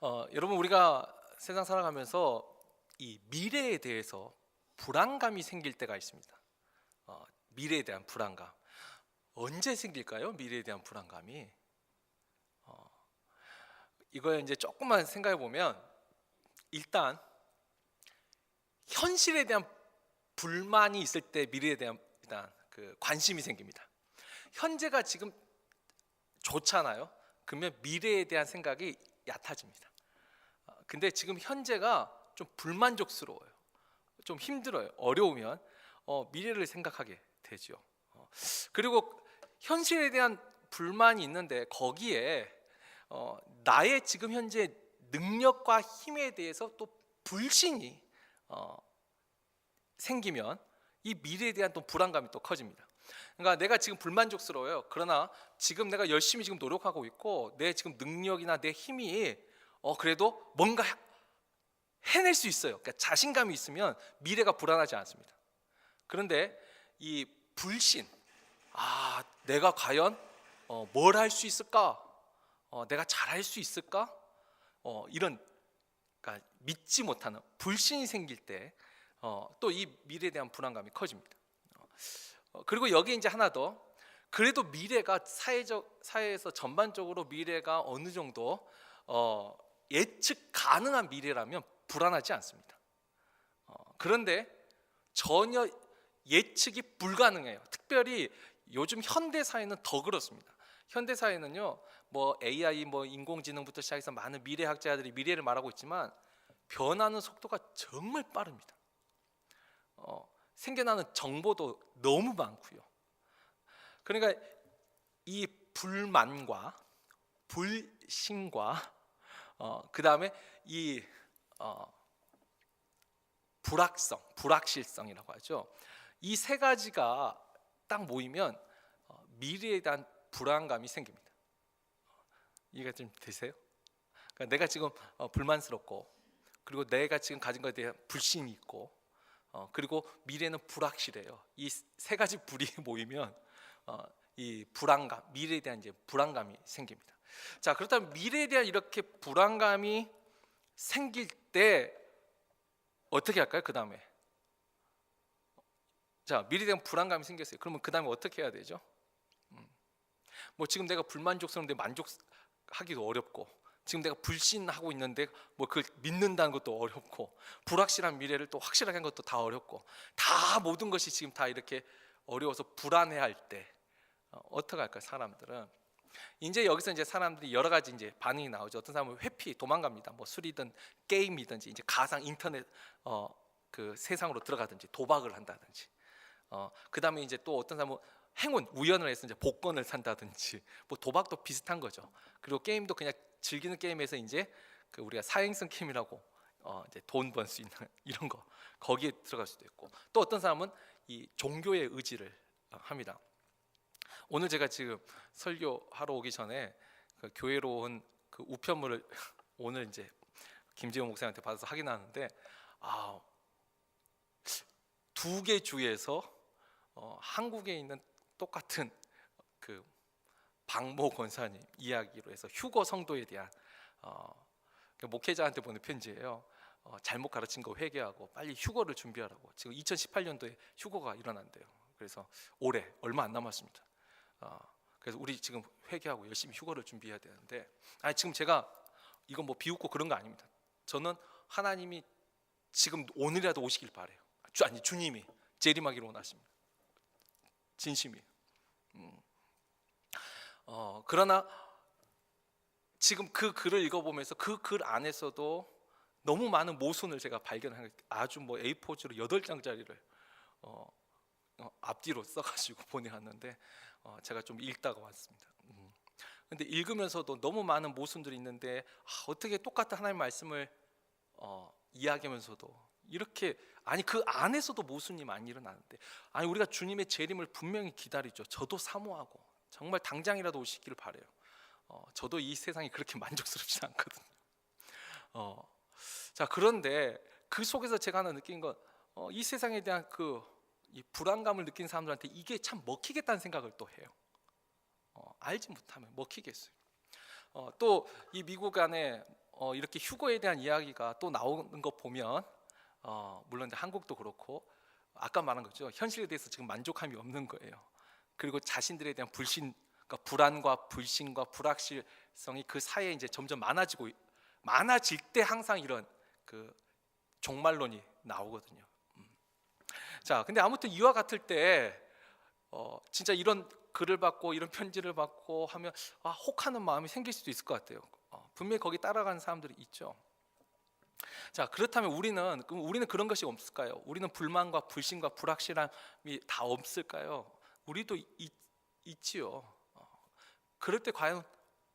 여러분 우리가 세상 살아가면서 이 미래에 대해서 불안감이 생길 때가 있습니다. 미래에 대한 불안감. 언제 생길까요? 미래에 대한 불안감이. 이걸 이제 조금만 생각해 보면 일단 현실에 대한 불만이 있을 때 미래에 대한 일단 그 관심이 생깁니다. 현재가 지금 좋잖아요. 그러면 미래에 대한 생각이 얕아집니다. 근데 지금 현재가 좀 불만족스러워요. 좀 힘들어요. 어려우면 미래를 생각하게 되죠. 그리고 현실에 대한 불만이 있는데 거기에 나의 지금 현재 능력과 힘에 대해서 또 불신이 생기면 이 미래에 대한 또 불안감이 또 커집니다. 그러니까 내가 지금 불만족스러워요. 그러나 지금 내가 열심히 지금 노력하고 있고 내 지금 능력이나 내 힘이 그래도 뭔가 해낼 수 있어요. 그러니까 자신감이 있으면 미래가 불안하지 않습니다. 그런데 이 불신, 내가 과연 뭘 할 수 있을까? 내가 잘할 수 있을까? 이런 그러니까 믿지 못하는 불신이 생길 때 또 이 미래에 대한 불안감이 커집니다. 그리고 여기 이제 하나 더, 그래도 미래가 사회에서 전반적으로 미래가 어느 정도 예측 가능한 미래라면 불안하지 않습니다. 그런데 전혀 예측이 불가능해요. 특별히 요즘 현대 사회는 더 그렇습니다. 현대 사회는요, 뭐 AI, 뭐 인공지능부터 시작해서 많은 미래학자들이 미래를 말하고 있지만 변하는 속도가 정말 빠릅니다. 생겨나는 정보도 너무 많고요. 그러니까 이 불만과 불신과 그 다음에 이 불확실성이라고 하죠. 이 세 가지가 딱 모이면 미래에 대한 불안감이 생깁니다. 이해가 좀 되세요? 그러니까 내가 지금 불만스럽고, 그리고 내가 지금 가진 것에 대한 불신이 있고, 그리고 미래는 불확실해요. 이 세 가지 불이 모이면 이 불안감, 미래에 대한 이제 불안감이 생깁니다. 자, 그렇다면 미래에 대한 이렇게 불안감이 생길 때 어떻게 할까요? 그 다음에 자, 미래에 대한 불안감이 생겼어요. 그러면 그 다음에 어떻게 해야 되죠? 뭐 지금 내가 불만족스러운데 만족하기도 어렵고, 지금 내가 불신하고 있는데 뭐 그걸 믿는다는 것도 어렵고, 불확실한 미래를 또 확실하게 하는 것도 다 어렵고, 다 모든 것이 지금 다 이렇게 어려워서 불안해할 때 어떻게 할까요? 사람들은 이제 여기서 이제 사람들이 여러 가지 이제 반응이 나오죠. 어떤 사람은 회피, 도망갑니다. 뭐 술이든 게임이든지 이제 가상 인터넷 그 세상으로 들어가든지 도박을 한다든지, 그 다음에 이제 또 어떤 사람은 행운, 우연을 해서 이제 복권을 산다든지, 뭐 도박도 비슷한 거죠. 그리고 게임도 그냥 즐기는 게임에서 이제 그 우리가 사행성 게임이라고 이제 돈 번 수 있는 이런 거, 거기에 들어갈 수도 있고, 또 어떤 사람은 이 종교의 의지를 합니다. 오늘 제가 지금 설교하러 오기 전에 그 교회로 온 그 우편물을 오늘 이제 김지호 목사님한테 받아서 확인하는데, 두 개 주에서 한국에 있는 똑같은 그 박모 권사님 이야기로 해서 휴거 성도에 대한 목회자한테 보낸 편지예요. 잘못 가르친 거 회개하고 빨리 휴거를 준비하라고. 지금 2018년도에 휴거가 일어난대요. 그래서 올해 얼마 안 남았습니다. 그래서 우리 지금 회개하고 열심히 휴거를 준비해야 되는데, 지금 제가 이건 뭐 비웃고 그런 거 아닙니다. 저는 하나님이 지금 오늘이라도 오시길 바래요. 주님이 재림하기를 원하십니다. 진심이에요. 그러나 지금 그 글을 읽어보면서 그 글 안에서도 너무 많은 모순을 제가 발견한, 아주 뭐 A4지로 8장짜리를 앞뒤로 써가지고 보내왔는데 제가 좀 읽다가 왔습니다. 근데 읽으면서도 너무 많은 모순들이 있는데 어떻게 똑같은 하나님의 말씀을 이야기하면서도 이렇게, 그 안에서도 모순이 많이 일어나는데, 우리가 주님의 재림을 분명히 기다리죠. 저도 사모하고 정말 당장이라도 오시기를 바래요. 저도 이 세상이 그렇게 만족스럽지 않거든요. 자, 그런데 그 속에서 제가 하나 느낀 건 이 세상에 대한 이 불안감을 느낀 사람들한테 이게 참 먹히겠다는 생각을 또 해요. 알지 못하면 먹히겠어요. 또 이 미국 안에 이렇게 휴거에 대한 이야기가 또 나오는 거 보면 물론 이제 한국도 그렇고 아까 말한 거죠. 현실에 대해서 지금 만족함이 없는 거예요. 그리고 자신들에 대한 불신, 그러니까 불안과 불신과 불확실성이 그 사이에 이제 점점 많아질 때 항상 이런 그 종말론이 나오거든요. 자, 근데 아무튼 이와 같을 때 진짜 이런 글을 받고 이런 편지를 받고 하면 혹하는 마음이 생길 수도 있을 것 같아요. 분명히 거기 따라가는 사람들이 있죠. 자, 그렇다면 우리는 그런 것이 없을까요? 우리는 불만과 불신과 불확실함이 다 없을까요? 우리도 있지요. 그럴 때 과연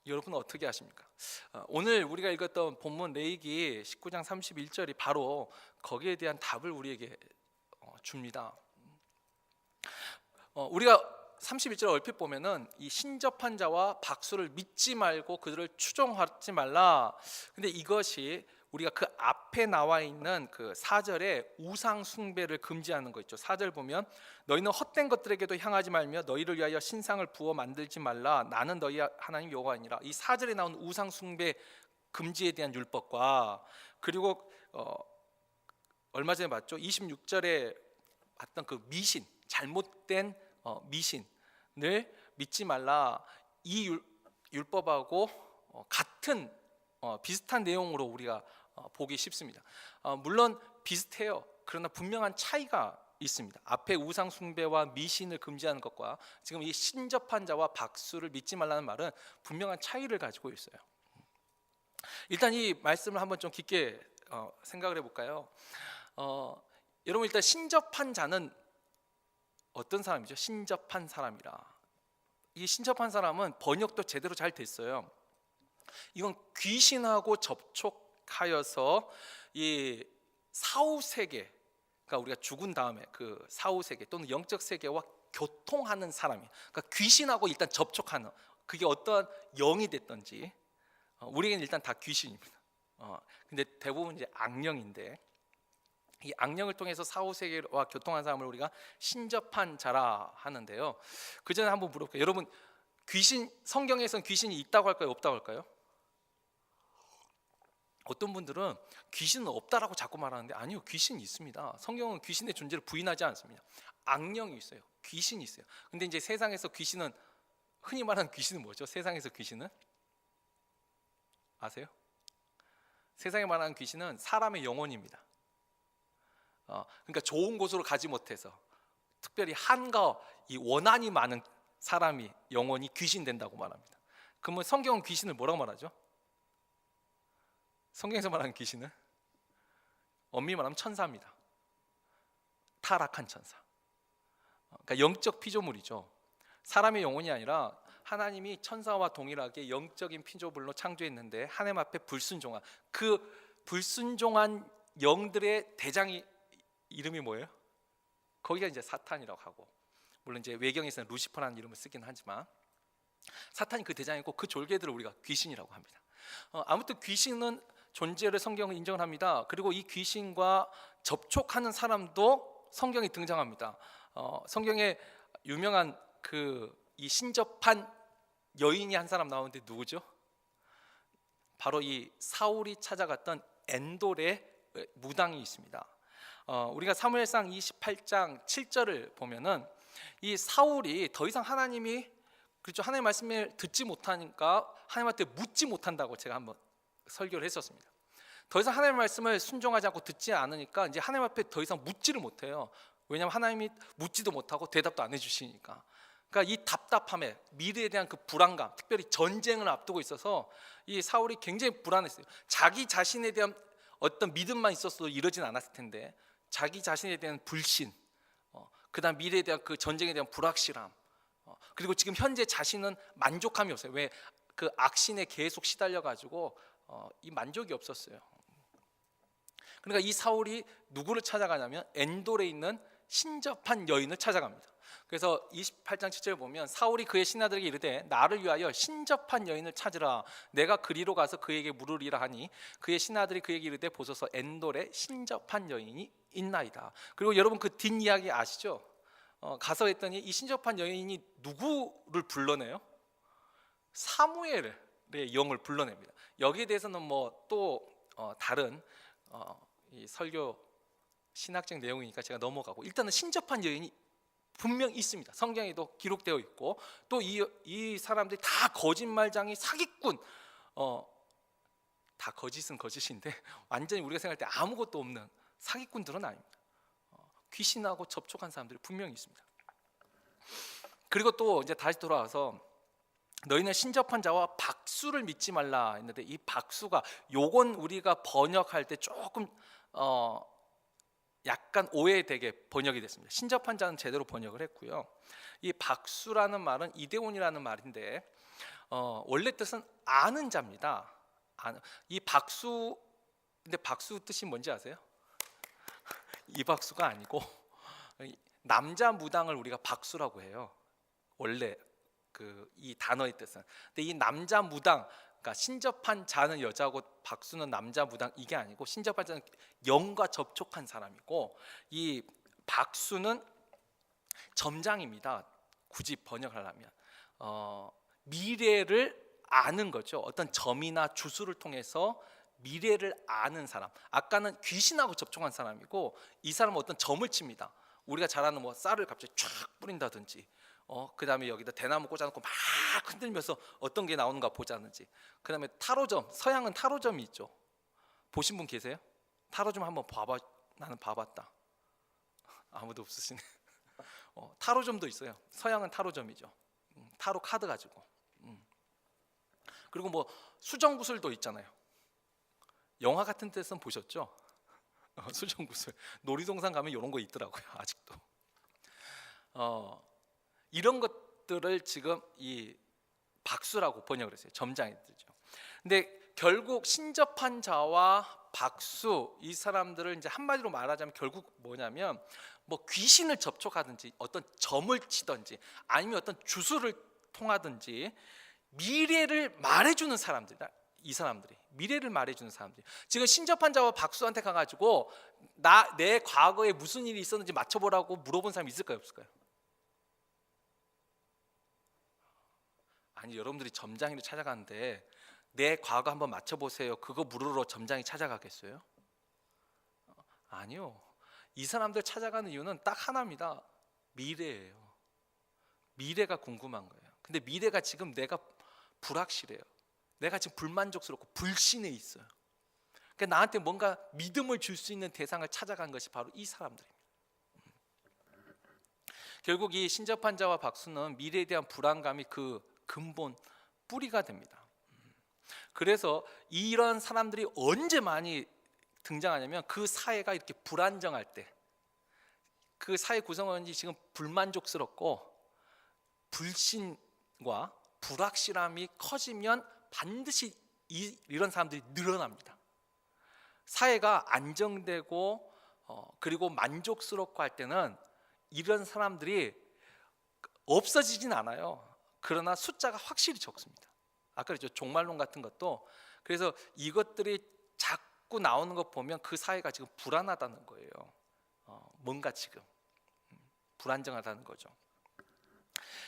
여러분은 어떻게 하십니까? 오늘 우리가 읽었던 본문 레위기 19장 31절이 바로 거기에 대한 답을 우리에게 줍니다. 우리가 31절 얼핏 보면은 이 신접한 자와 박수를 믿지 말고 그들을 추종하지 말라. 근데 이것이 우리가 그 앞에 나와 있는 그 4절에 우상 숭배를 금지하는 거 있죠. 4절 보면 너희는 헛된 것들에게도 향하지 말며 너희를 위하여 신상을 부어 만들지 말라. 나는 너희 하나님 여호와니라. 이 4절에 나온 우상 숭배 금지에 대한 율법과 그리고 얼마 전에 봤죠. 26절에 봤던 그 미신, 잘못된 미신을 믿지 말라. 이 율법하고 같은 비슷한 내용으로 우리가 보기 쉽습니다. 물론 비슷해요. 그러나 분명한 차이가 있습니다. 앞에 우상 숭배와 미신을 금지하는 것과 지금 이 신접한 자와 박수를 믿지 말라는 말은 분명한 차이를 가지고 있어요. 일단 이 말씀을 한번 좀 깊게 생각을 해볼까요? 여러분, 일단 신접한 자는 어떤 사람이죠? 신접한 사람이라. 이 신접한 사람은 번역도 제대로 잘 됐어요. 이건 귀신하고 접촉하여서 이 사후 세계, 그러니까 우리가 죽은 다음에 그 사후 세계 또는 영적 세계와 교통하는 사람이, 그러니까 귀신하고 일단 접촉하는, 그게 어떠한 영이 됐든지 우리에게는 일단 다 귀신입니다. 근데 대부분 이제 악령인데 이 악령을 통해서 사후 세계와 교통한 사람을 우리가 신접한 자라 하는데요. 그 전에 한번 물어볼게요. 여러분, 성경에서는 귀신이 있다고 할까요? 없다고 할까요? 어떤 분들은 귀신은 없다라고 자꾸 말하는데 아니요, 귀신이 있습니다. 성경은 귀신의 존재를 부인하지 않습니다. 악령이 있어요. 귀신이 있어요. 근데 이제 세상에서 귀신은, 흔히 말하는 귀신은 뭐죠? 세상에서 귀신은 아세요? 세상에 말하는 귀신은 사람의 영혼입니다. 그러니까 좋은 곳으로 가지 못해서 특별히 한과 이 원한이 많은 사람이 영혼이 귀신 된다고 말합니다. 그러면 성경은 귀신을 뭐라고 말하죠? 성경에서 말하는 귀신은 엄밀히 말하면 천사입니다. 타락한 천사. 그러니까 영적 피조물이죠. 사람의 영혼이 아니라 하나님이 천사와 동일하게 영적인 피조물로 창조했는데 하나님 앞에 불순종한, 그 불순종한 영들의 대장이 이름이 뭐예요? 거기가 이제 사탄이라고 하고, 물론 이제 외경에서는 루시퍼라는 이름을 쓰긴 하지만 사탄이 그 대장이고 그 졸개들을 우리가 귀신이라고 합니다. 아무튼 귀신은 존재를 성경은 인정을 합니다. 그리고 이 귀신과 접촉하는 사람도 성경에 등장합니다. 성경에 유명한 이 신접한 여인이 한 사람 나오는데 누구죠? 바로 이 사울이 찾아갔던 엔돌의 무당이 있습니다. 우리가 사무엘상 28장 7절을 보면은 이 사울이 더 이상 하나님의 말씀을 듣지 못하니까 하나님한테 묻지 못한다고 제가 한번 설교를 했었습니다. 더 이상 하나님의 말씀을 순종하지 않고 듣지 않으니까 이제 하나님 앞에 더 이상 묻지를 못해요. 왜냐하면 하나님이 묻지도 못하고 대답도 안 해주시니까. 그러니까 이 답답함에, 미래에 대한 그 불안감, 특별히 전쟁을 앞두고 있어서 이 사울이 굉장히 불안했어요. 자기 자신에 대한 어떤 믿음만 있었어도 이러진 않았을 텐데 자기 자신에 대한 불신, 그다음 미래에 대한 그 전쟁에 대한 불확실함, 그리고 지금 현재 자신은 만족함이 없어요. 왜? 그 악신에 계속 시달려 가지고 이 만족이 없었어요. 그러니까 이 사울이 누구를 찾아가냐면 엔돌에 있는 신접한 여인을 찾아갑니다. 그래서 28장 7절에 보면 사울이 그의 신하들에게 이르되 나를 위하여 신접한 여인을 찾으라. 내가 그리로 가서 그에게 물으리라 하니 그의 신하들이 그에게 이르되 보소서 엔돌에 신접한 여인이 있나이다. 그리고 여러분 그 뒷이야기 아시죠? 가서 했더니 이 신접한 여인이 누구를 불러내요? 사무엘을 영을 불러냅니다. 여기에 대해서는 뭐 또 다른 이 설교 신학적 내용이니까 제가 넘어가고, 일단은 신접한 여인이 분명 있습니다. 성경에도 기록되어 있고, 또 이 사람들이 다 거짓말장이, 사기꾼, 다 거짓은 거짓인데 완전히 우리가 생각할 때 아무것도 없는 사기꾼들은 아닙니다. 귀신하고 접촉한 사람들이 분명히 있습니다. 그리고 또 이제 다시 돌아와서 너희는 신접한 자와 박수를 믿지 말라 했는데, 이 박수가 요건 우리가 번역할 때 조금 약간 오해되게 번역이 됐습니다. 신접한 자는 제대로 번역을 했고요. 이 박수라는 말은 이데온이라는 말인데 원래 뜻은 아는 자입니다. 이 박수, 근데 박수 뜻이 뭔지 아세요? 이 박수가 아니고 남자 무당을 우리가 박수라고 해요. 원래 이 단어의 뜻은. 근데 이 남자 무당, 그러니까 신접한 자는 여자고 박수는 남자 무당, 이게 아니고 신접한 자는 영과 접촉한 사람이고, 이 박수는 점장입니다. 굳이 번역하려면 미래를 아는 거죠. 어떤 점이나 주술을 통해서 미래를 아는 사람. 아까는 귀신하고 접촉한 사람이고, 이 사람은 어떤 점을 칩니다. 우리가 잘 아는 뭐 쌀을 갑자기 쫙 뿌린다든지, 그 다음에 여기다 대나무 꽂아놓고 막 흔들면서 어떤 게 나오는가 보자든지, 그 다음에 타로점, 서양은 타로점이 있죠. 보신 분 계세요? 타로점 한번 봐봐. 나는 봐봤다. 아무도 없으시네. 타로점도 있어요. 서양은 타로점이죠. 타로 카드 가지고. 그리고 뭐 수정구슬도 있잖아요. 영화 같은 데서는 보셨죠? 수정구슬. 놀이동산 가면 이런 거 있더라고요. 아직도. 이런 것들을 지금 이 박수라고 번역을 했어요. 점장이들죠. 근데 결국 신접한 자와 박수, 이 사람들을 이제 한마디로 말하자면 결국 뭐냐면, 뭐 귀신을 접촉하든지 어떤 점을 치든지 아니면 어떤 주술을 통하든지 미래를 말해주는 사람들이다. 이 사람들이 미래를 말해주는 사람들. 지금 신접한 자와 박수한테 가가지고 내 과거에 무슨 일이 있었는지 맞춰보라고 물어본 사람이 있을까요, 없을까요? 아니, 여러분들이 점장이를 찾아가는데 내 과거 한번 맞춰보세요, 그거 물으러 점장이 찾아가겠어요? 아니요. 이 사람들 찾아가는 이유는 딱 하나입니다. 미래예요. 미래가 궁금한 거예요. 근데 미래가 지금 내가 불확실해요. 내가 지금 불만족스럽고 불신에 있어요. 그러니까 나한테 뭔가 믿음을 줄 수 있는 대상을 찾아간 것이 바로 이 사람들입니다. 결국 이 신접한 자와 박수는 미래에 대한 불안감이 그 근본 뿌리가 됩니다. 그래서 이런 사람들이 언제 많이 등장하냐면, 그 사회가 이렇게 불안정할 때, 그 사회 구성원이 지금 불만족스럽고 불신과 불확실함이 커지면 반드시 이런 사람들이 늘어납니다. 사회가 안정되고 그리고 만족스럽고 할 때는 이런 사람들이 없어지진 않아요. 그러나 숫자가 확실히 적습니다. 아까 그랬죠, 종말론 같은 것도. 그래서 이것들이 자꾸 나오는 것 보면 그 사회가 지금 불안하다는 거예요. 뭔가 지금 불안정하다는 거죠.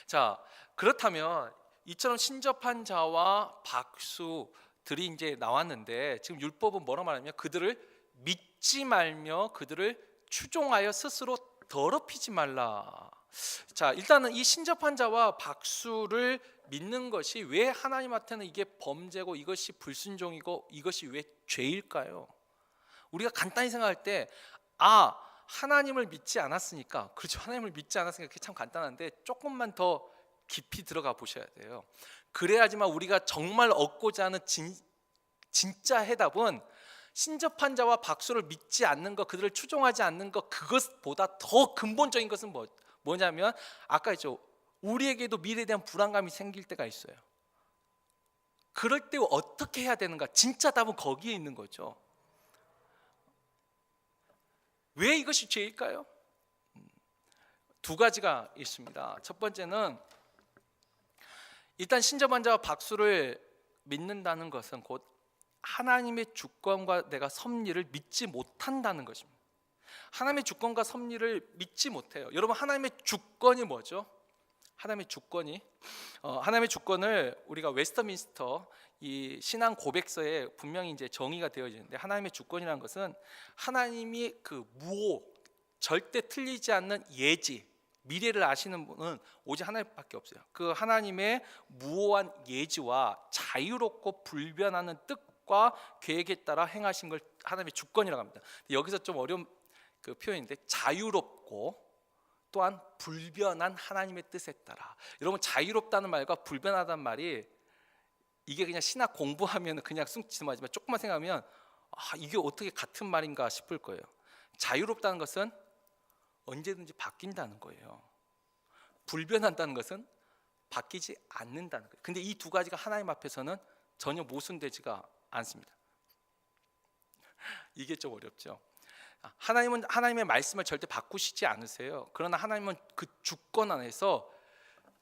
자, 그렇다면 이처럼 신접한 자와 박수들이 이제 나왔는데, 지금 율법은 뭐라 말하냐면 그들을 믿지 말며 그들을 추종하여 스스로 더럽히지 말라. 자, 일단은 이 신접한 자와 박수를 믿는 것이 왜 하나님한테는 이게 범죄고 이것이 불순종이고 이것이 왜 죄일까요? 우리가 간단히 생각할 때 하나님을 믿지 않았으니까, 그렇죠, 하나님을 믿지 않았으니까 그게 참 간단한데, 조금만 더 깊이 들어가 보셔야 돼요. 그래야지만 우리가 정말 얻고자 하는 진짜 해답은, 신접한 자와 박수를 믿지 않는 것, 그들을 추종하지 않는 것, 그것보다 더 근본적인 것은 뭐냐면, 아까 했죠, 우리에게도 미래에 대한 불안감이 생길 때가 있어요. 그럴 때 어떻게 해야 되는가? 진짜 답은 거기에 있는 거죠. 왜 이것이 죄일까요? 두 가지가 있습니다. 첫 번째는, 일단 신접한 자와 박수를 믿는다는 것은 곧 하나님의 주권과 내가 섭리를 믿지 못한다는 것입니다. 하나님의 주권과 섭리를 믿지 못해요. 여러분, 하나님의 주권이 뭐죠? 하나님의 주권이 하나님의 주권을 우리가 웨스터민스터 이 신앙 고백서에 분명히 이제 정의가 되어지는데, 하나님의 주권이라는 것은 하나님이 그 무오, 절대 틀리지 않는 예지, 미래를 아시는 분은 오직 하나님밖에 없어요. 그 하나님의 무오한 예지와 자유롭고 불변하는 뜻과 계획에 따라 행하신 걸 하나님의 주권이라고 합니다. 여기서 좀 어려운 그 표현인데, 자유롭고 또한 불변한 하나님의 뜻에 따라. 여러분, 자유롭다는 말과 불변하다는 말이 이게 그냥 신학 공부하면 그냥 숭치지만 조금만 생각하면 이게 어떻게 같은 말인가 싶을 거예요. 자유롭다는 것은 언제든지 바뀐다는 거예요. 불변한다는 것은 바뀌지 않는다는 거예요. 근데 이 두 가지가 하나님 앞에서는 전혀 모순되지가 않습니다. 이게 좀 어렵죠. 하나님은 하나님의 말씀을 절대 바꾸시지 않으세요. 그러나 하나님은 그 주권 안에서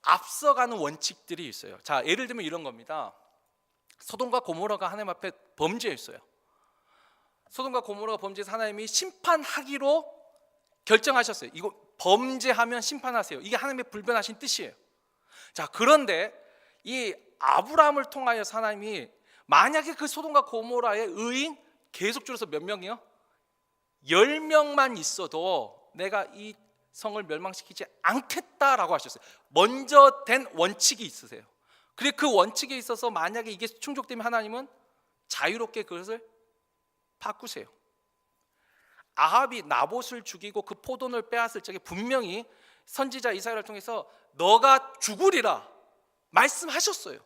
앞서가는 원칙들이 있어요. 자, 예를 들면 이런 겁니다. 소돔과 고모라가 하나님 앞에 범죄했어요. 소돔과 고모라가 범죄해서 하나님이 심판하기로 결정하셨어요. 이거 범죄하면 심판하세요. 이게 하나님의 불변하신 뜻이에요. 자, 그런데 이 아브라함을 통하여서 하나님이 만약에 그 소돔과 고모라의 의인 계속 줄여서 몇 명이요? 10명만 있어도 내가 이 성을 멸망시키지 않겠다라고 하셨어요. 먼저 된 원칙이 있으세요. 그리고 그 원칙에 있어서 만약에 이게 충족되면 하나님은 자유롭게 그것을 바꾸세요. 아합이 나봇을 죽이고 그 포도를 빼앗을 적에 분명히 선지자 이사야를 통해서 너가 죽으리라 말씀하셨어요.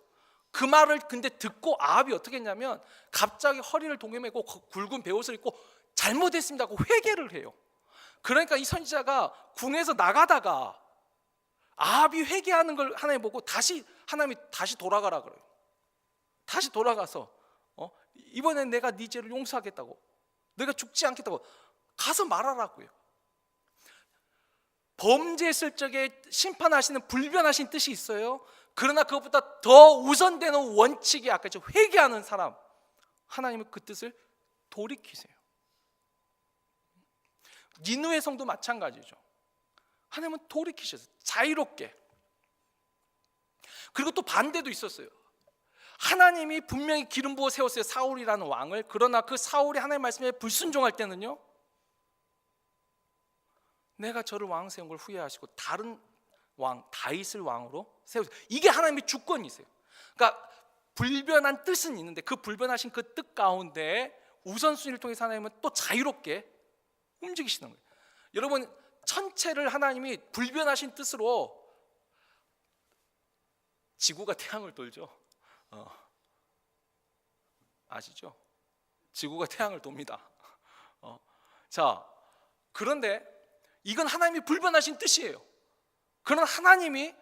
그 말을 근데 듣고 아합이 어떻게 했냐면 갑자기 허리를 동여매고 굵은 베옷을 입고 잘못했습니다 하고 회개를 해요. 그러니까 이 선지자가 궁에서 나가다가 아합이 회개하는 걸 하나님 보고 하나님이 다시 돌아가라 그래요. 다시 돌아가서 이번엔 내가 네 죄를 용서하겠다고, 내가 죽지 않겠다고 가서 말하라고요. 범죄했을 적에 심판하시는 불변하신 뜻이 있어요. 그러나 그것보다 더 우선되는 원칙이 아까 회개하는 사람, 하나님은 그 뜻을 돌이키세요. 니느웨 성도 마찬가지죠. 하나님은 돌이키셔서 자유롭게. 그리고 또 반대도 있었어요. 하나님이 분명히 기름 부어 세웠어요, 사울이라는 왕을. 그러나 그 사울이 하나님 말씀에 불순종할 때는요, 내가 저를 왕 세운 걸 후회하시고 다른 왕 다윗을 왕으로 세우세요. 이게 하나님의 주권이세요. 그러니까 불변한 뜻은 있는데 그 불변하신 그 뜻 가운데 우선순위를 통해서 하나님은 또 자유롭게 움직이시는 거예요. 여러분, 천체를 하나님이 불변하신 뜻으로, 지구가 태양을 돌죠. 아시죠? 지구가 태양을 돕니다. 자, 그런데 이건 하나님이 불변하신 뜻이에요. 그러나 하나님이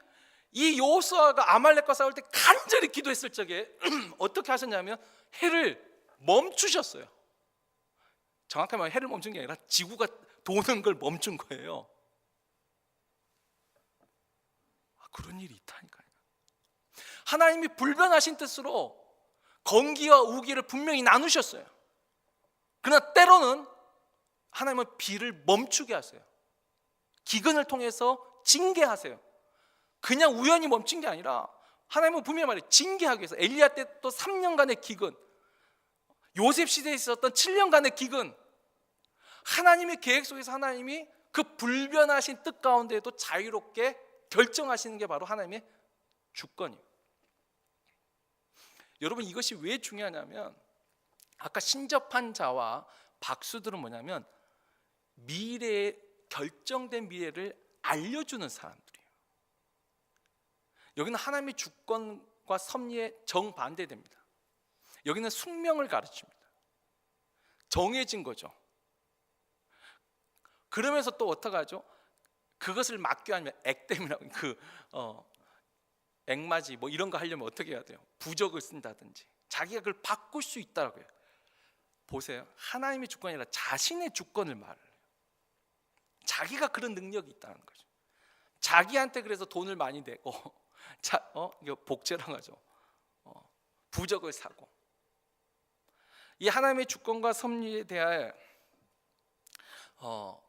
이 여호수아가 아말렉과 싸울 때 간절히 기도했을 적에 어떻게 하셨냐면 해를 멈추셨어요. 정확하게 말하면 해를 멈춘 게 아니라 지구가 도는 걸 멈춘 거예요. 그런 일이 있다니까요. 하나님이 불변하신 뜻으로 건기와 우기를 분명히 나누셨어요. 그러나 때로는 하나님은 비를 멈추게 하세요. 기근을 통해서 징계하세요. 그냥 우연히 멈춘 게 아니라 하나님은 분명히 말해요. 징계하기 위해서. 엘리야 때 또 3년간의 기근, 요셉 시대에 있었던 7년간의 기근, 하나님의 계획 속에서 하나님이 그 불변하신 뜻 가운데에도 자유롭게 결정하시는 게 바로 하나님의 주권이에요. 여러분, 이것이 왜 중요하냐면 아까 신접한 자와 박수들은 뭐냐면 미래에 결정된 미래를 알려주는 사람들이에요. 여기는 하나님의 주권과 섭리에 정반대됩니다. 여기는 숙명을 가르칩니다. 정해진 거죠. 그러면서 또 어떡하죠? 그것을 막기 위하면 액땜이라고, 액맞이 뭐 이런 거 하려면 어떻게 해야 돼요? 부적을 쓴다든지 자기가 그걸 바꿀 수 있다고요. 보세요, 하나님의 주권이 아니라 자신의 주권을 말해요. 자기가 그런 능력이 있다는 거죠. 자기한테 그래서 돈을 많이 내고 이거 복제라고 하죠. 부적을 사고. 이 하나님의 주권과 섭리에 대하여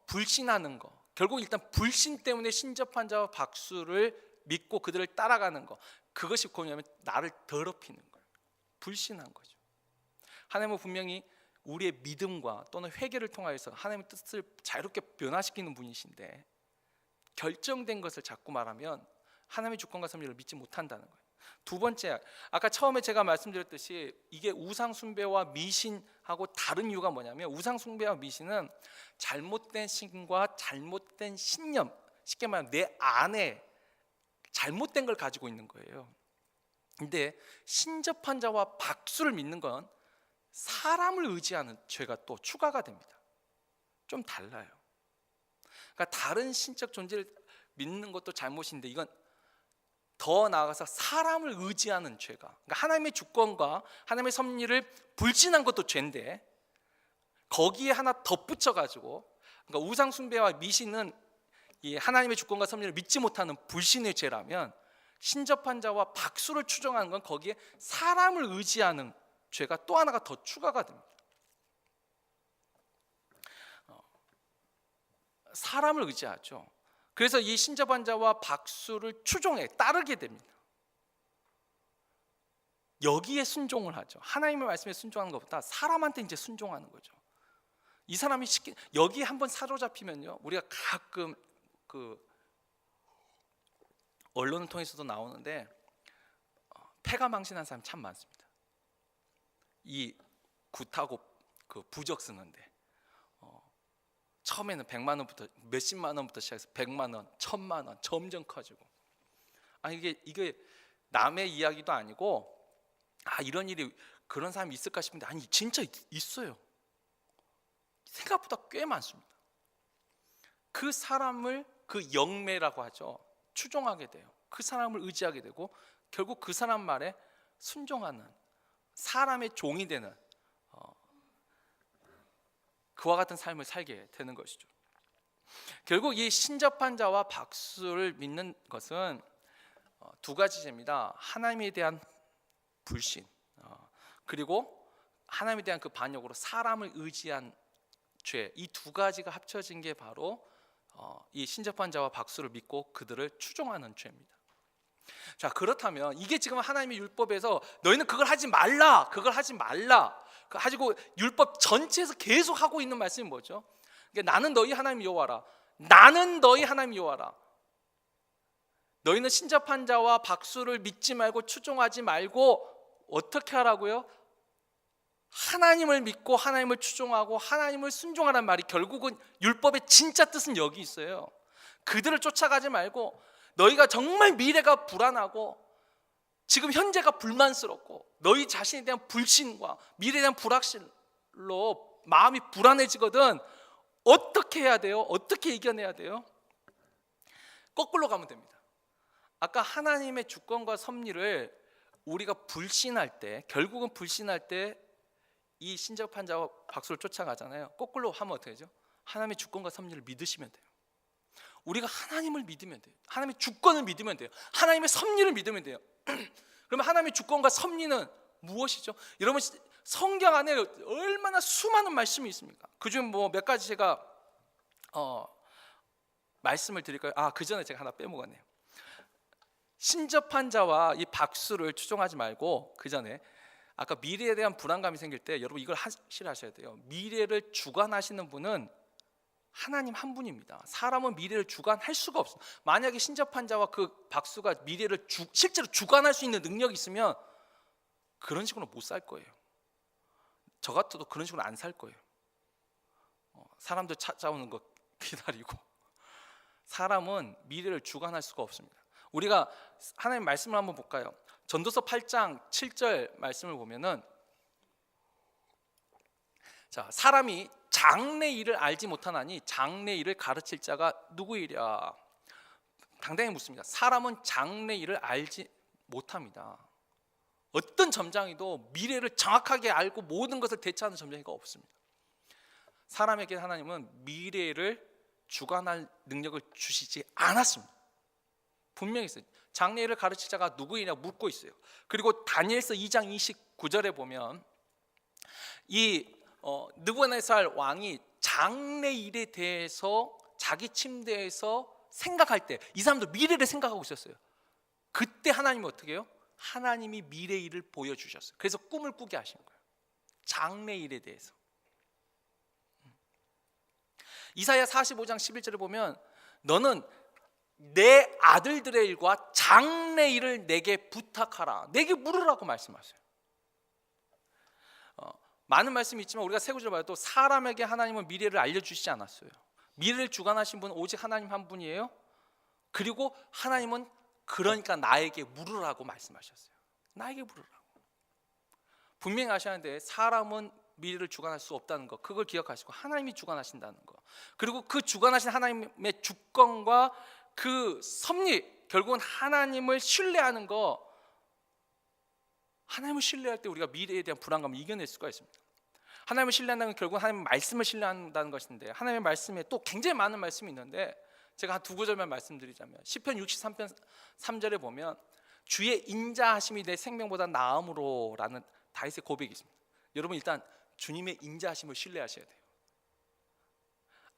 불신하는 거, 결국 일단 불신 때문에 신접한 자와 박수를 믿고 그들을 따라가는 거, 그것이 뭐냐면 나를 더럽히는 거예요. 불신한 거죠. 하나님은 분명히 우리의 믿음과 또는 회개를 통하여서 하나님의 뜻을 자유롭게 변화시키는 분이신데 결정된 것을 자꾸 말하면 하나님의 주권과 섭리를 믿지 못한다는 거예요. 두 번째, 아까 처음에 제가 말씀드렸듯이 이게 우상 숭배와 미신하고 다른 이유가 뭐냐면, 우상 숭배와 미신은 잘못된 신과 잘못된 신념, 쉽게 말하면 내 안에 잘못된 걸 가지고 있는 거예요. 근데 신접한 자와 박수를 믿는 건 사람을 의지하는 죄가 또 추가가 됩니다. 좀 달라요. 그러니까 다른 신적 존재를 믿는 것도 잘못인데 이건 더 나아가서 사람을 의지하는 죄가, 그러니까 하나님의 주권과 하나님의 섭리를 불신한 것도 죄인데 거기에 하나 덧붙여 가지고, 그러니까 우상 숭배와 미신은 이 하나님의 주권과 섭리를 믿지 못하는 불신의 죄라면, 신접한 자와 박수를 추종하는 건 거기에 사람을 의지하는 죄가 또 하나가 더 추가가 됩니다. 사람을 의지하죠. 그래서 이 신접한 자와 박수를 추종해 따르게 됩니다. 여기에 순종을 하죠. 하나님의 말씀에 순종하는 것보다 사람한테 이제 순종하는 거죠. 이 사람이 여기에 한번 사로잡히면요, 우리가 가끔 그 언론을 통해서도 나오는데 패가 망신한 사람 참 많습니다. 이 굿하고 그 부적 쓰는데 처음에는 100만 원부터 몇십만 원부터 시작해서 100만 원, 1000만 원 점점 커지고, 이게 남의 이야기도 아니고 이런 일이 그런 사람이 있을까 싶은데 진짜 있어요. 생각보다 꽤 많습니다. 그 사람을 그 영매라고 하죠. 추종하게 돼요. 그 사람을 의지하게 되고 결국 그 사람 말에 순종하는 사람의 종이 되는 그와 같은 삶을 살게 되는 것이죠. 결국 이 신접한 자와 박수를 믿는 것은 두 가지 죄입니다. 하나님에 대한 불신, 그리고 하나님에 대한 그 반역으로 사람을 의지한 죄, 이 두 가지가 합쳐진 게 바로 이 신접한 자와 박수를 믿고 그들을 추종하는 죄입니다. 자, 그렇다면 이게 지금 하나님의 율법에서 너희는 그걸 하지 말라, 그걸 하지 말라 가지고 율법 전체에서 계속 하고 있는 말씀이 뭐죠? 그러니까 나는 너희 하나님 여호와라, 나는 너희 하나님 여호와라. 너희는 신접한 자와 박수를 믿지 말고 추종하지 말고 어떻게 하라고요? 하나님을 믿고 하나님을 추종하고 하나님을 순종하라는 말이 결국은 율법의 진짜 뜻은 여기 있어요. 그들을 쫓아가지 말고, 너희가 정말 미래가 불안하고 지금 현재가 불만스럽고 너희 자신에 대한 불신과 미래에 대한 불확실로 마음이 불안해지거든 어떻게 해야 돼요? 어떻게 이겨내야 돼요? 거꾸로 가면 됩니다. 아까 하나님의 주권과 섭리를 우리가 불신할 때, 결국은 불신할 때 이 신접한 자와 박수를 쫓아가잖아요. 거꾸로 하면 어떻게 되죠? 하나님의 주권과 섭리를 믿으시면 돼요. 우리가 하나님을 믿으면 돼요. 하나님의 주권을 믿으면 돼요. 하나님의 섭리를 믿으면 돼요. 그러면 하나님의 주권과 섭리는 무엇이죠? 여러분, 성경 안에 얼마나 수많은 말씀이 있습니까? 그중 뭐 몇 가지 제가 말씀을 드릴까요? 그 전에 제가 하나 빼먹었네요. 신접한 자와 이 박수를 추종하지 말고 그 전에 아까 미래에 대한 불안감이 생길 때 여러분 이걸 하셔야 돼요. 미래를 주관하시는 분은 하나님 한 분입니다. 사람은 미래를 주관할 수가 없어요. 만약에 신접한 자와 그 박수가 미래를 실제로 주관할 수 있는 능력이 있으면 그런 식으로 못 살 거예요. 저 같아도 그런 식으로 안 살 거예요. 사람들 찾아오는 거 기다리고. 사람은 미래를 주관할 수가 없습니다. 우리가 하나님 말씀을 한번 볼까요? 전도서 8장 7절 말씀을 보면은, 자, 사람이 장래 일을 알지 못하나니 장래 일을 가르칠 자가 누구이랴. 당당히 묻습니다. 사람은 장래 일을 알지 못합니다. 어떤 점장이도 미래를 정확하게 알고 모든 것을 대처하는 점장이가 없습니다. 사람에게 하나님은 미래를 주관할 능력을 주시지 않았습니다. 분명히 있어요. 장래일을 가르칠 자가 누구이냐 묻고 있어요. 그리고 다니엘서 2장 29절에 보면 이 느부갓네살 왕이 장래일에 대해서 자기 침대에서 생각할 때 이 사람도 미래를 생각하고 있었어요. 그때 하나님이 어떻게 해요? 하나님이 미래 일을 보여주셨어요. 그래서 꿈을 꾸게 하신 거예요. 장래 일에 대해서. 이사야 45장 11절을 보면 너는 내 아들들의 일과 장래 일을 내게 부탁하라. 내게 물으라고 말씀하세요. 많은 말씀이 있지만 우리가 세 구절 봐도 사람에게 하나님은 미래를 알려주시지 않았어요. 미래를 주관하신 분은 오직 하나님 한 분이에요. 그리고 하나님은 그러니까 나에게 물으라고 말씀하셨어요. 나에게 물으라고. 분명히 아셔야 하는데 사람은 미래를 주관할 수 없다는 거, 그걸 기억하시고 하나님이 주관하신다는 거, 그리고 그 주관하신 하나님의 주권과 그 섭리, 결국은 하나님을 신뢰하는 거, 하나님을 신뢰할 때 우리가 미래에 대한 불안감을 이겨낼 수가 있습니다. 하나님을 신뢰한다는 건 결국 하나님의 말씀을 신뢰한다는 것인데, 하나님의 말씀에 또 굉장히 많은 말씀이 있는데 제가 한 두 구절만 말씀드리자면 시편 63편 3절에 보면 주의 인자하심이 내 생명보다 나음으로라는 다윗의 고백이 있습니다. 여러분 일단 주님의 인자하심을 신뢰하셔야 돼요.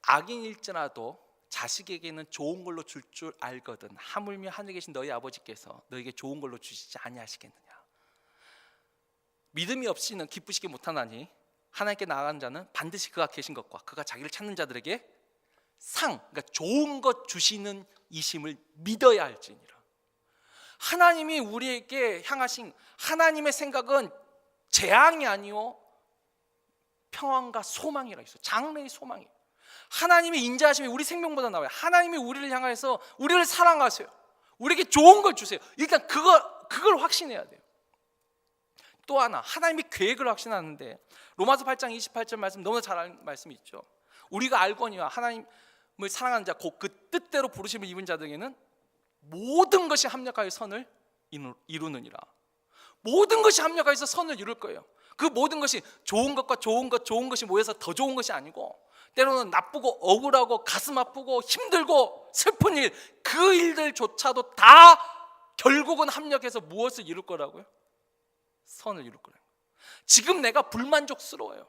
악인일지라도 자식에게는 좋은 걸로 줄 줄 알거든 하물며 하늘에 계신 너희 아버지께서 너에게 좋은 걸로 주시지 아니하시겠느냐. 믿음이 없이는 기쁘시게 못하나니 하나님께 나아가는 자는 반드시 그가 계신 것과 그가 자기를 찾는 자들에게 그러니까 좋은 것 주시는 이심을 믿어야 할지니라. 하나님이 우리에게 향하신 하나님의 생각은 재앙이 아니요 평안과 소망이라 있어요. 장래의 소망이. 하나님의 인자하심이 우리 생명보다 나와요. 하나님이 우리를 향해서 우리를 사랑하세요. 우리에게 좋은 걸 주세요. 일단 그걸 확신해야 돼요. 또 하나, 하나님의 계획을 확신하는데 로마서 8장 28절 말씀 너무 잘 아는 말씀이 있죠. 우리가 알거니와 하나님을 사랑하는 자 곧 그 뜻대로 부르심을 입은 자들에게는 모든 것이 합력하여 선을 이루느니라. 모든 것이 합력하여서 선을 이룰 거예요. 그 모든 것이 좋은 것과 좋은 것이 모여서 더 좋은 것이 아니고, 때로는 나쁘고 억울하고 가슴 아프고 힘들고 슬픈 일, 그 일들조차도 다 결국은 합력해서 무엇을 이룰 거라고요? 선을 이룰 거라고요. 지금 내가 불만족스러워요.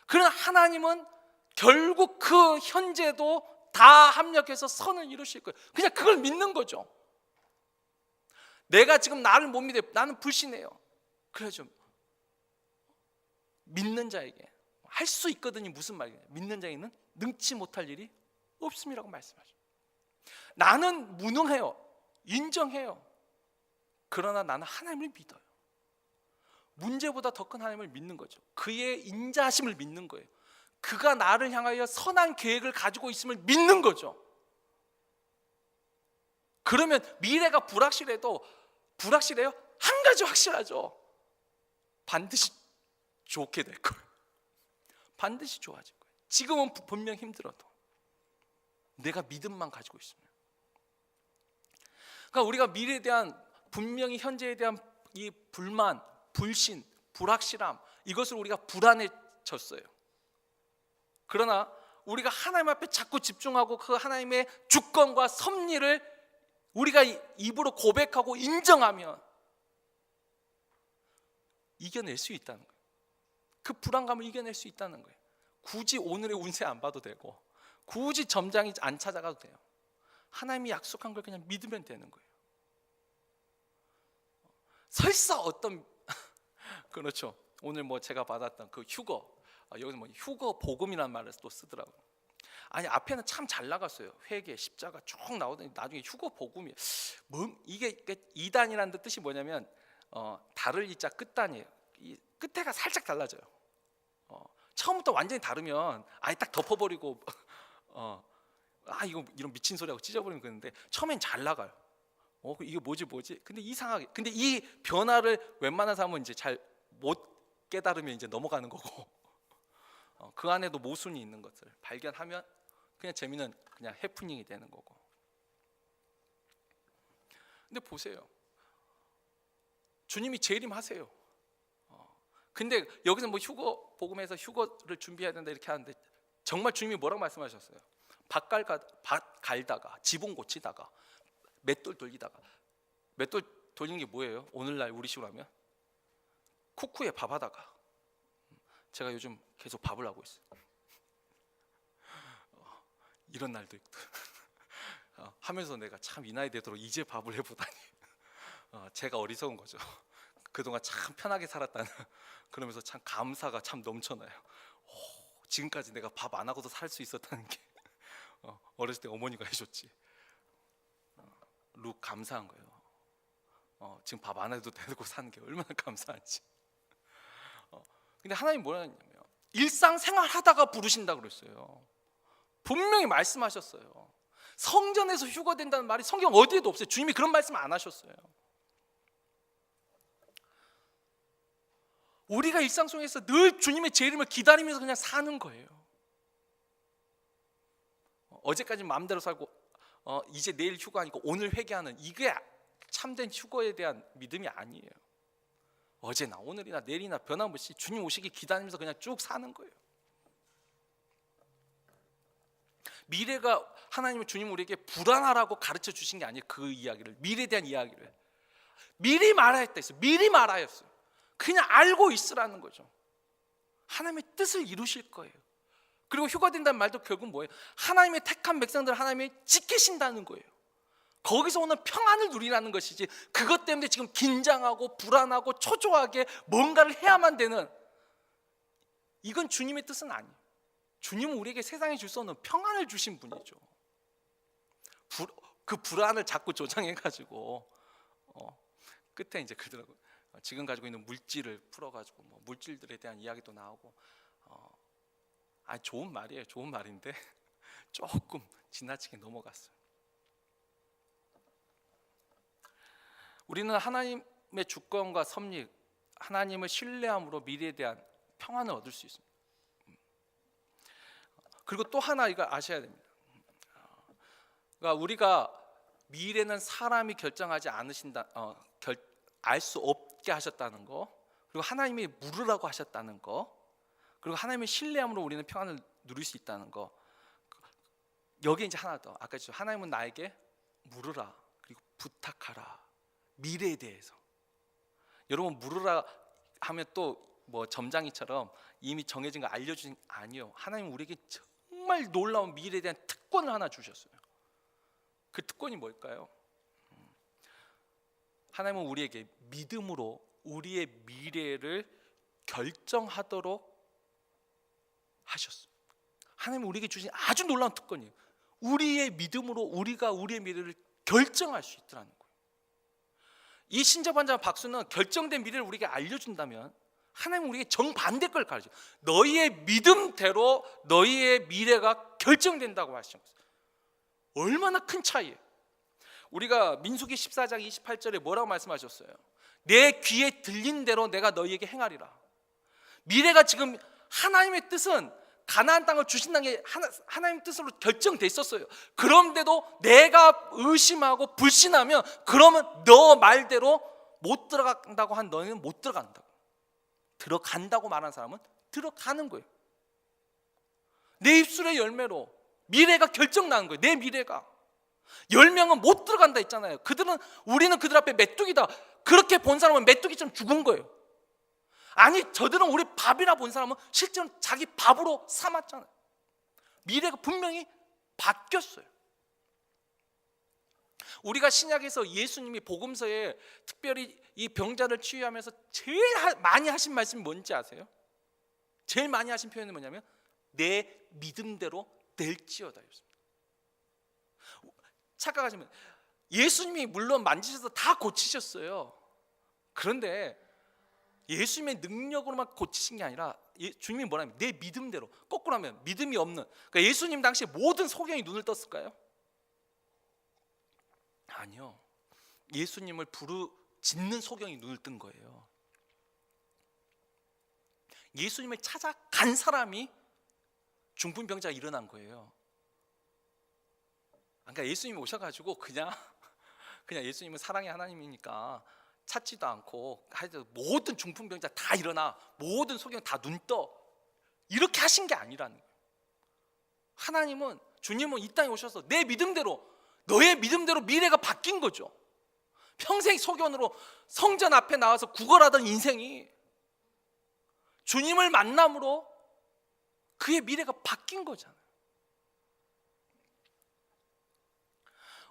그러나 하나님은 결국 그 현재도 다 합력해서 선을 이루실 거예요. 그냥 그걸 믿는 거죠. 내가 지금 나를 못 믿어요. 나는 불신해요. 그래죠. 믿는 자에게 할 수 있거든요. 무슨 말이에요? 믿는 자에게는 능치 못할 일이 없음이라고 말씀하죠. 나는 무능해요. 인정해요. 그러나 나는 하나님을 믿어요. 문제보다 더 큰 하나님을 믿는 거죠. 그의 인자하심을 믿는 거예요. 그가 나를 향하여 선한 계획을 가지고 있음을 믿는 거죠. 그러면 미래가 불확실해도 불확실해요? 한 가지 확실하죠. 반드시 좋게 될 거예요. 반드시 좋아질 거예요. 지금은 분명 힘들어도 내가 믿음만 가지고 있으면. 그러니까 우리가 미래에 대한, 분명히 현재에 대한 이 불만, 불신, 불확실함, 이것을 우리가 불안해졌어요. 그러나 우리가 하나님 앞에 자꾸 집중하고 그 하나님의 주권과 섭리를 우리가 입으로 고백하고 인정하면 이겨낼 수 있다는 거예요. 그 불안감을 이겨낼 수 있다는 거예요. 굳이 오늘의 운세 안 봐도 되고, 굳이 점장이 안 찾아가도 돼요. 하나님이 약속한 걸 그냥 믿으면 되는 거예요. 설사 어떤 그렇죠. 오늘 뭐 제가 받았던 그 휴거, 여기서 뭐 휴거 복음이라는 말을 또 쓰더라고요. 아니 앞에는 참 잘 나갔어요. 회개, 십자가 쭉 나오더니 나중에 휴거 복음이 이게 이단이라는 뜻이 뭐냐면 다를 이자 끝단이에요. 이 끝에가 살짝 달라져요. 처음부터 완전히 다르면 아예 딱 덮어버리고 이거 이런 미친 소리하고 찢어버리면 그러는데 처음엔 잘 나가요. 이게 뭐지? 근데 이상하게, 근데 이 변화를 웬만한 사람은 이제 잘 못 깨달으면 이제 넘어가는 거고, 그 안에도 모순이 있는 것을 발견하면 그냥 재미는 그냥 해프닝이 되는 거고. 근데 보세요. 주님이 재림하세요. 근데 여기서 뭐 휴거 복음에서 휴거를 준비해야 된다 이렇게 하는데 정말 주님이 뭐라고 말씀하셨어요? 밭 갈다가 지붕 고치다가 맷돌 돌리다가. 맷돌 돌리는 게 뭐예요? 오늘날 우리식으로 하면 쿠쿠에 밥하다가. 제가 요즘 계속 밥을 하고 있어요. 이런 날도 있고. 하면서 내가 참 이 나이 되도록 이제 밥을 해보다니 제가 어리석은 거죠. 그동안 참 편하게 살았다는 그러면서 참 감사가 참 넘쳐나요. 지금까지 내가 밥 안 하고도 살 수 있었다는 게 어렸을 때 어머니가 해줬지. 룩 감사한 거예요. 지금 밥 안 해도 되고 사는 게 얼마나 감사한지. 근데 하나님 뭐라 했냐면 일상생활 하다가 부르신다 그랬어요. 분명히 말씀하셨어요. 성전에서 휴거된다는 말이 성경 어디에도 없어요. 주님이 그런 말씀 안 하셨어요. 우리가 일상 속에서 늘 주님의 재림을 기다리면서 그냥 사는 거예요. 어제까지 마음대로 살고 이제 내일 휴거 아니고 오늘 회개하는 이게 참된 휴거에 대한 믿음이 아니에요. 어제나 오늘이나 내일이나 변함없이 주님 오시기 기다리면서 그냥 쭉 사는 거예요. 미래가 하나님은 주님 우리에게 불안하라고 가르쳐 주신 게 아니에요. 그 이야기를, 미래에 대한 이야기를 미리 말하였다 했어요. 미리 말하였어요. 그냥 알고 있으라는 거죠. 하나님의 뜻을 이루실 거예요. 그리고 휴거된다는 말도 결국 뭐예요? 하나님의 택한 백성들을 하나님이 지키신다는 거예요. 거기서 오는 평안을 누리라는 것이지, 그것 때문에 지금 긴장하고 불안하고 초조하게 뭔가를 해야만 되는, 이건 주님의 뜻은 아니에요. 주님은 우리에게 세상에 줄 수 없는 평안을 주신 분이죠. 그 불안을 자꾸 조장해가지고 끝에 이제 그러더라고요. 지금 가지고 있는 물질을 풀어가지고 뭐 물질들에 대한 이야기도 나오고, 좋은 말이에요. 좋은 말인데 조금 지나치게 넘어갔어요. 우리는 하나님의 주권과 섭리, 하나님을 신뢰함으로 미래에 대한 평안을 얻을 수 있습니다. 그리고 또 하나 이거 아셔야 됩니다. 그러니까 우리가 미래는 사람이 결정하지 않으신다, 알 수 없게 하셨다는 거, 그리고 하나님이 물으라고 하셨다는 거, 그리고 하나님의 신뢰함으로 우리는 평안을 누릴 수 있다는 거. 여기 이제 하나 더, 아까 하나님은 나에게 물으라, 그리고 부탁하라. 미래에 대해서. 여러분, 물으라 하면 또 뭐 점장이처럼 이미 정해진 거 알려주신, 아니요. 하나님은 우리에게 정말 놀라운 미래에 대한 특권을 하나 주셨어요. 그 특권이 뭘까요? 하나님은 우리에게 믿음으로 우리의 미래를 결정하도록 하셨어요. 하나님은 우리에게 주신 아주 놀라운 특권이에요. 우리의 믿음으로 우리가 우리의 미래를 결정할 수 있다는 거예요. 이 신접한자 박수는 결정된 미래를 우리에게 알려준다면, 하나님은 우리에게 정반대 걸 가르쳐요. 너희의 믿음대로 너희의 미래가 결정된다고 하신 거예요. 얼마나 큰 차이예요. 우리가 민수기 14장 28절에 뭐라고 말씀하셨어요? 내 귀에 들린 대로 내가 너희에게 행하리라. 미래가 지금 하나님의 뜻은 가나안 땅을 주신다는 게 하나님 뜻으로 결정돼 있었어요. 그런데도 내가 의심하고 불신하면, 그러면 너 말대로 못 들어간다고 한 너희는 못 들어간다고, 들어간다고 말한 사람은 들어가는 거예요. 내 입술의 열매로 미래가 결정나는 거예요. 내 미래가. 10명은 못 들어간다 했잖아요. 우리는 그들 앞에 메뚜기다, 그렇게 본 사람은 메뚜기처럼 죽은 거예요. 아니, 저들은 우리 밥이라 본 사람은 실제로 자기 밥으로 삼았잖아요. 미래가 분명히 바뀌었어요. 우리가 신약에서 예수님이 복음서에 특별히 이 병자를 치유하면서 제일 많이 하신 말씀이 뭔지 아세요? 제일 많이 하신 표현이 뭐냐면 내 믿음대로 될지어다였습니다. 착각하시면, 예수님이 물론 만지셔서 다 고치셨어요. 그런데 예수님의 능력으로만 고치신 게 아니라 주님이 뭐라면 내 믿음대로, 거꾸로 하면 믿음이 없는, 그러니까 예수님 당시에 모든 소경이 눈을 떴을까요? 아니요. 예수님을 부르짖는 소경이 눈을 뜬 거예요. 예수님을 찾아간 사람이 중풍병자가 일어난 거예요. 그러니까 예수님이 오셔가지고 그냥 예수님은 사랑의 하나님이니까 찾지도 않고 하여튼 모든 중풍병자 다 일어나, 모든 소경 다 눈 떠, 이렇게 하신 게 아니라는 거예요. 하나님은, 주님은 이 땅에 오셔서 내 믿음대로, 너의 믿음대로 미래가 바뀐 거죠. 평생 소견으로 성전 앞에 나와서 구걸하던 인생이 주님을 만남으로 그의 미래가 바뀐 거잖아요.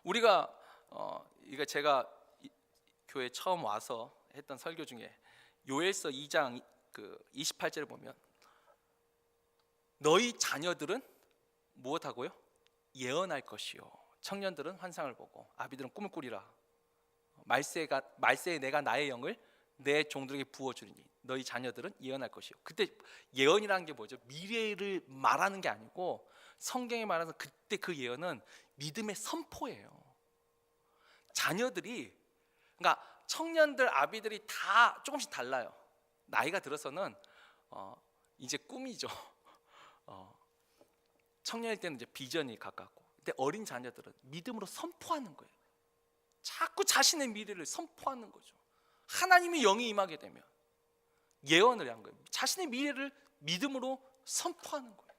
우리가 이거 제가 교회 처음 와서 했던 설교 중에 요엘서 2장 그 28절을 보면 너희 자녀들은 무엇하고요? 예언할 것이요. 청년들은 환상을 보고 아비들은 꿈을 꾸리라. 말세에 내가 나의 영을 내 종들에게 부어주리니 너희 자녀들은 예언할 것이요. 그때 예언이라는 게 뭐죠? 미래를 말하는 게 아니고 성경에 말하는 그때 그 예언은 믿음의 선포예요. 자녀들이, 그러니까 청년들 아비들이 다 조금씩 달라요. 나이가 들어서는 이제 꿈이죠. 청년일 때는 이제 비전이 가깝고, 근데 어린 자녀들은 믿음으로 선포하는 거예요. 자꾸 자신의 미래를 선포하는 거죠. 하나님의 영이 임하게 되면 예언을 한 거예요. 자신의 미래를 믿음으로 선포하는 거예요.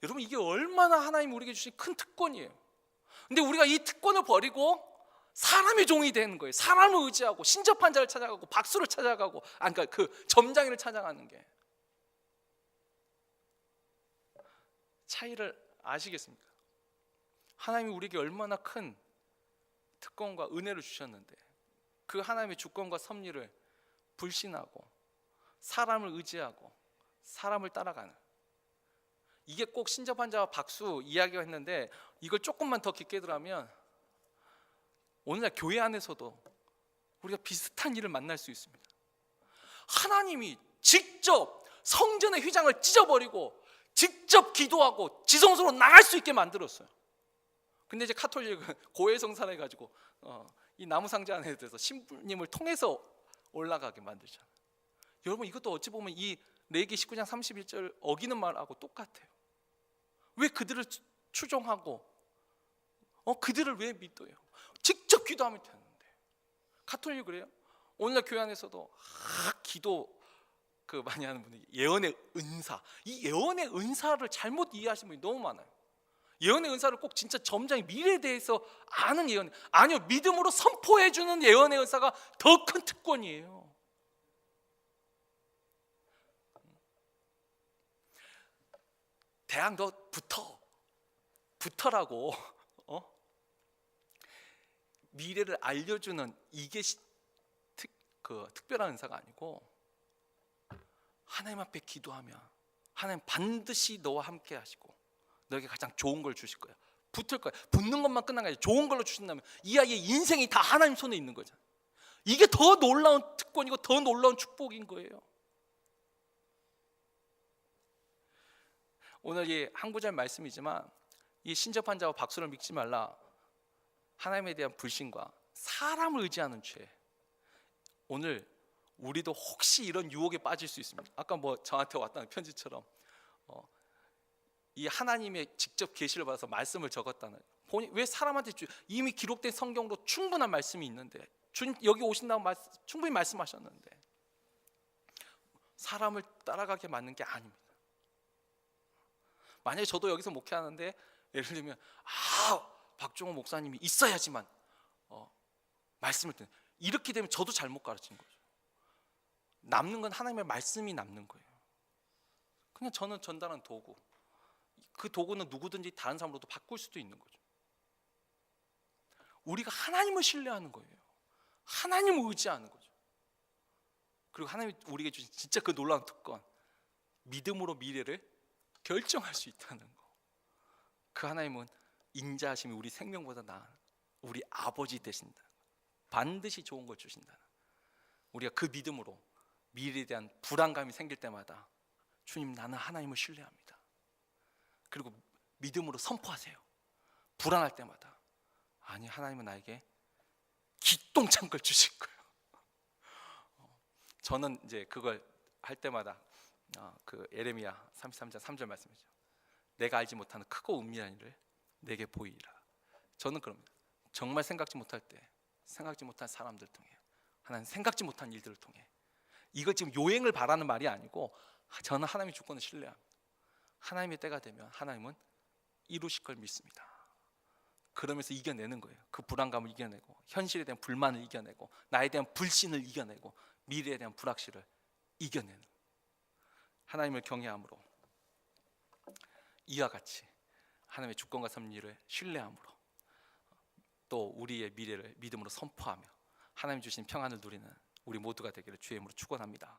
여러분, 이게 얼마나 하나님이 우리에게 주신 큰 특권이에요. 근데 우리가 이 특권을 버리고 사람의 종이 되는 거예요. 사람을 의지하고 신접한 자를 찾아가고 박수를 찾아가고, 그러니까 그 점장이를 찾아가는 게, 차이를 아시겠습니까? 하나님이 우리에게 얼마나 큰 특권과 은혜를 주셨는데 그 하나님의 주권과 섭리를 불신하고 사람을 의지하고 사람을 따라가는, 이게 꼭 신접한 자와 박수 이야기가 했는데 이걸 조금만 더 깊게 들어가면 오늘날 교회 안에서도 우리가 비슷한 일을 만날 수 있습니다. 하나님이 직접 성전의 휘장을 찢어버리고 직접 기도하고 지성소로 나갈 수 있게 만들었어요. 근데 이제 카톨릭은 고해성사를 해가지고 이 나무 상자 안에 들어서 신부님을 통해서 올라가게 만들잖아요. 여러분, 이것도 어찌 보면 이 레위기 19장 31절 어기는 말하고 똑같아요. 왜 그들을 추종하고 그들을 왜 믿어요? 직접 기도하면 되는데. 카톨릭 그래요? 오늘날 교회 안에서도 기도 많이 하는 분이 예언의 은사, 이 예언의 은사를 잘못 이해하시는 분이 너무 많아요. 예언의 은사를 꼭 진짜 점장이 미래에 대해서 아는 예언, 아니요, 믿음으로 선포해 주는 예언의 은사가 더 큰 특권이에요. 대학 너 붙어라고 미래를 알려주는 이게 특별한 은사가 아니고, 하나님 앞에 기도하면 하나님 반드시 너와 함께 하시고 너에게 가장 좋은 걸 주실 거야. 붙을 거야. 붙는 것만 끝난 게 아니라 좋은 걸로 주신다면 이 아이의 인생이 다 하나님 손에 있는 거잖아. 이게 더 놀라운 특권이고 더 놀라운 축복인 거예요. 오늘 이 한 구절 말씀이지만 이 신접한 자와 박수를 믿지 말라, 하나님에 대한 불신과 사람을 의지하는 죄. 오늘 우리도 혹시 이런 유혹에 빠질 수 있습니다. 아까 저한테 왔다는 편지처럼 이 하나님의 직접 계시를 받아서 말씀을 적었다는, 왜 사람한테 이미 기록된 성경으로 충분한 말씀이 있는데, 주님 여기 오신다고 충분히 말씀하셨는데 사람을 따라가게 만든 게 아닙니다. 만약에 저도 여기서 목회하는데 예를 들면 박종호 목사님이 있어야지만 말씀을 듣는, 이렇게 되면 저도 잘못 가르친 거죠. 남는 건 하나님의 말씀이 남는 거예요. 그냥 저는 전달한 도구, 그 도구는 누구든지 다른 사람으로도 바꿀 수도 있는 거죠. 우리가 하나님을 신뢰하는 거예요. 하나님을 의지하는 거죠. 그리고 하나님이 우리에게 주신 진짜 그 놀라운 특권, 믿음으로 미래를 결정할 수 있다는 거. 그 하나님은 인자하심이 우리 생명보다 나은 우리 아버지 되신다. 반드시 좋은 걸 주신다. 우리가 그 믿음으로 미래에 대한 불안감이 생길 때마다 주님, 나는 하나님을 신뢰합니다. 그리고 믿음으로 선포하세요. 불안할 때마다, 아니, 하나님은 나에게 기똥찬 걸 주실 거예요. 저는 이제 그걸 할 때마다 그 에레미야 33장 3절 말씀이죠. 내가 알지 못하는 크고 은밀한 일을 내게 보이리라. 저는 그럽니다. 정말 생각지 못할 때, 생각지 못한 사람들 통해, 하나님 생각지 못한 일들을 통해, 이거 지금 요행을 바라는 말이 아니고 저는 하나님의 주권을 신뢰합니다. 하나님의 때가 되면 하나님은 이루실 걸 믿습니다. 그러면서 이겨내는 거예요. 그 불안감을 이겨내고, 현실에 대한 불만을 이겨내고, 나에 대한 불신을 이겨내고, 미래에 대한 불확실을 이겨내는, 하나님을 경외함으로 이와 같이 하나님의 주권과 섭리를 신뢰함으로 또 우리의 미래를 믿음으로 선포하며 하나님 주신 평안을 누리는 우리 모두가 되기를 주의 이름으로 축원합니다.